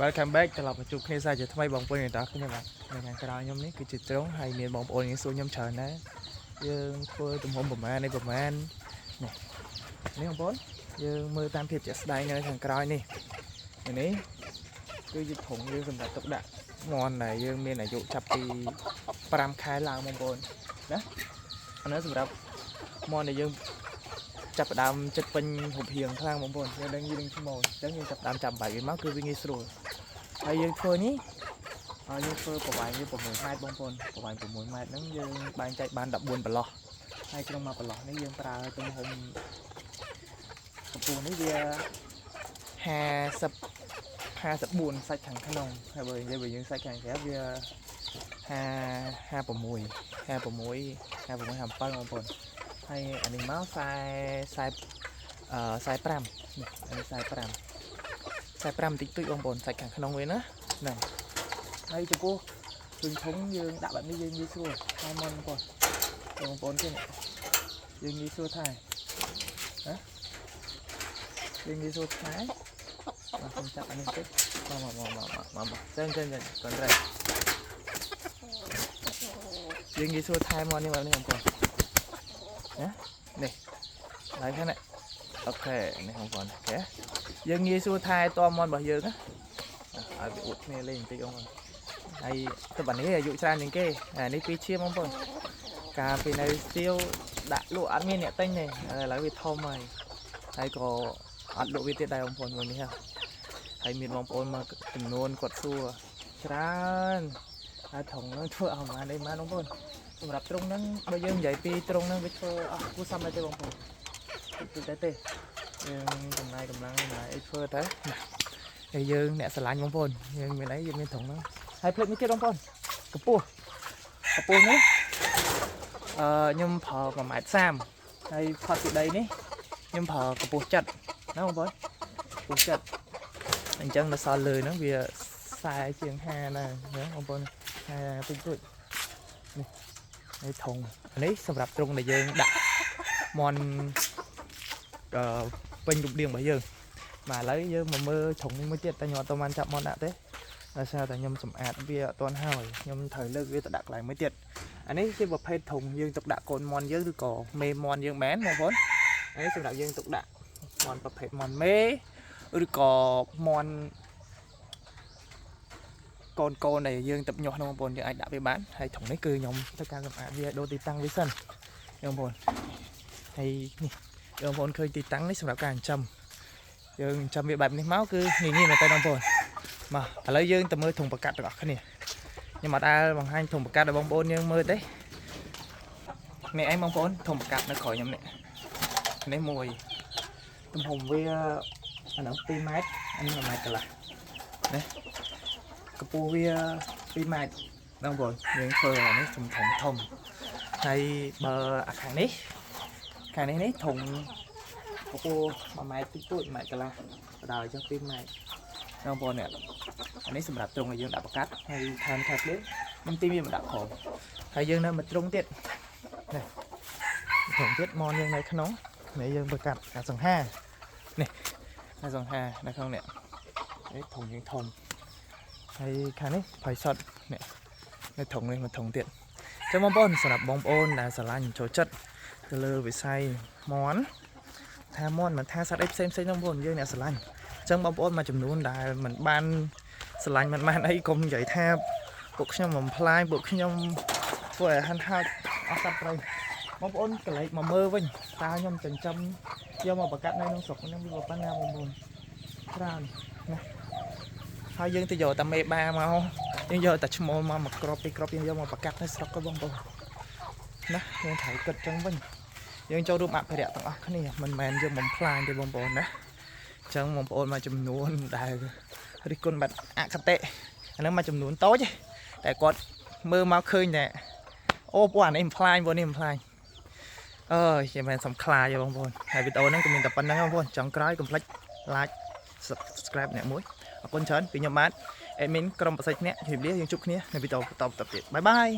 welcome back ត្រឡប់មកជួបគ្នាសាជាថ្មីបងប្អូនទាំងអស់គ្នាបាទនៅខាងក្រៅខ្ញុំនេះគឺជាត្រង់ហើយមានបងប្អូនសួរខ្ញុំច្រើនដែរយើងធ្វើទំហំប្រមាណនេះប្រមាណនេះបងប្អូនយើងមើលតាមភាពជាក់ស្ដែងនៅខាងក្រៅនេះនេះគឺជាធុងយើងសម្រាប់ទុកដាក់មន់ដែលយើងមានអាយុចាប់ពី5ខែឡើងបងប្អូនណាអានេះសម្រាប់មន់ដែលយើងចាប់ផ្ដើមចិត្តពេញរូបរាងខ្លាំងបងប្អូនយើងដឹងយើងឈ្មោះអញ្ចឹងយើងចាប់ផ្ដើមចាំបែកវាមកគឺវាងាយស្រួលហើយយើងធ្វើនេះយើងធ្វើប្រវែងវា6ម៉ែត្របងប្អូនប្រវែង6ម៉ែត្រហ្នឹងយើងបែងចែកបាន14ប្រឡោះហើយក្នុងមួយប្រឡោះនេះយើងប្រើទំហំកម្ពស់នេះវា54សាច់ខាងក្នុងហើយបើនិយាយបើយើងសាច់ខាងក្រៅវា56បងប្អូនហើយអានេះមក45អានេះ45តិចតួចបងប្អូនសាច់ខាងក្នុងវាណាហ្នឹងហើយចំពោះគ្រឿងធុងយើងដាក់បែបនេះយើងងាយស្រួលហើយមុនបងប្អូនទៀតយើងងាយស្រួលថែណាយើងងាយស្រួលថែមកខ្ញុំចាប់អានេះតិចមកចឹងគាត់ត្រេះយើងងាយស្រួលថែមកនេះបែបនេះបងប្អូនណានេះឡើងខាងនេះអូខេនេះបងប្អូនអូខេយើងងាយស្រួលថែតមន់របស់យើងណាឲ្យវាអួតគ្នាលេងបន្តិចបងប្អូនហើយទៅបាត់នេះអាយុច្រើនជាងគេអានេះពីឈាមបងប្អូនកាលពីនៅស្ទៀវដាក់លក់អត់មានអ្នកទិញទេឥឡូវវាធំហើយក៏អត់លក់វាទៀតដែរបងប្អូននេះហើយមានបងប្អូនមកចំនួនគាត់សួរច្រើនហើយថងហ្នឹងធ្វើអស់ប្រហែលនេះបានបងប្អូនសម្រាប់ត្រង់ហ្នឹងបើយើងនិយាយពីត្រង់ហ្នឹងវាធ្វើអស់គួរសមដែរទេបងប្អូនទេយើងចំណាយកម្លាំងណាអីធ្វើទៅហើយយើងអ្នកស្រឡាញ់បងប្អូនយើងមានអីយើងមានត្រង់ហ្នឹងហើយផ្លេចនេះទៀតបងប្អូនកម្ពស់នេះខ្ញុំប្រើ1.30 ម៉ែត្រហើយផុតពីដីនេះខ្ញុំប្រើកម្ពស់ចិត្តណាបងប្អូនកម្ពស់ចិត្តអញ្ចឹងនៅសល់លើហ្នឹងវា40ជាង50ណាបងប្អូន50តិចតួចនេះធុងនេះសម្រាប់ត្រង់ដែលយើងដាក់មន់ពេញរូបរាងរបស់យើងបាទឥឡូវយើងមកមើលធុងនេះមួយទៀតតែខ្ញុំអត់បានចាប់មន់ដាក់ទេដោយសារតែខ្ញុំសម្អាតវាអត់ទាន់ហើយខ្ញុំត្រូវលើកវាទៅដាក់កន្លែងមួយទៀតអានេះជាប្រភេទធុងយើងទុកដាក់កូនមន់យើងឬក៏មេមន់យើងមែនបងប្អូនអានេះសម្រាប់យើងទុកដាក់មន់ប្រភេទមន់មេឬក៏មន់កូនដែលយើងទឹកញាស់បងប្អូនយើងអាចដាក់វាបានហើយធុងនេះគឺខ្ញុំធ្វើការសម្អាតវាដូរទីតាំងវាសិនបងប្អូនហើយនេះបងប្អូនឃើញទីតាំងនេះសម្រាប់ការចិញ្ចឹមយើងចិញ្ចឹមវាបែបនេះមកគឺងាយមែនតើបងប្អូនមកឥឡូវយើងទៅមើលធុងប្រកាសទាំងអស់គ្នាខ្ញុំអត់ដែលបង្ហាញធុងប្រកាសឲ្យបងប្អូនយើងមើលទេនេះឯងបងប្អូនធុងប្រកាសនៅក្រោយខ្ញុំនេះមួយទំហំវាអានោះ2ម៉ែត្រអានេះ1ម៉ែត្រកន្លះណាកម្ពស់វា2ម៉ែត្របងប្អូនយើងធ្វើអានេះធំហើយបើអាខាងនេះនេះធំកម្ពស់1ម៉ែត្រតិចតួច1ម៉ែត្រកន្លះបដ ாய் ចុះ2ម៉ែត្របងប្អូននេះអានេះសម្រាប់ត្រង់ឲ្យយើងដាក់ប្រកាសហើយថែមថាភ្លេងខ្ញុំទីវាមកដាក់ក្រោមហើយយើងនៅមួយត្រង់ទៀតនេះត្រង់ទៀតមកយើងនៅក្នុងនេះយើងប្រកាសអាសង្ហានេះអាសង្ហានៅក្នុងនេះធំយើងធំហើយខាងនេះផៃសតនេះនៅធុងនេះមួយធុងទៀតចឹងបងប្អូនសម្រាប់បងប្អូនដែលស្រឡាញ់ចូលចិត្តទៅលើវិស័យមន់ថាមន់មិនថាសត្វអីផ្សេងបងប្អូនយើងអ្នកស្រឡាញ់ចឹងបងប្អូនមួយចំនួនដែលមិនបានស្រឡាញ់មិនបានអីកុំនិយាយថាពួកខ្ញុំបំផ្លាញពួកខ្ញុំធ្វើឲ្យហាន់ហោចអស់សត្វព្រៃបងប្អូនកលេចមកមើលវិញតើខ្ញុំចិញ្ចឹមយកមកបង្កាត់នៅក្នុងស្រុកខ្ញុំវាប៉ុណ្ណាបងប្អូនច្រើនណាហើយយើងទៅយកតែមេបាមកយើងយកតែឈ្មោលមកក្របពីក្របយើងយកមកបង្កាត់នៅស្រុកទៅបងប្អូនណាយើងត្រូវគិតចឹងវិញយើងចូលរួមអភិរក្សទាំងអស់គ្នាមិនមែនយើងបំផ្លាញទេបងប្អូនណាអញ្ចឹងបងប្អូនមួយចំនួនដែលរិះគន់បាត់អគតិអាហ្នឹងមួយចំនួនតូចតែគាត់មើលមកឃើញតែអូពួកអានេះបំផ្លាញពួកនេះបំផ្លាញជាមែនសំខ្លាយបងប្អូនហើយវីដេអូហ្នឹងក៏មានតែប៉ុណ្្នឹងបងប្អូនចង់ក្រោយកុំភ្លេច like subscribe អ្នកមួយអរគុណច្រើនពីខ្ញុំបាទ admin ក្រុមប្រសិទ្ធអ្នកជម្រាបលាយើងជួបគ្នានៅវីដេអូបន្តទៀតបាយបាយ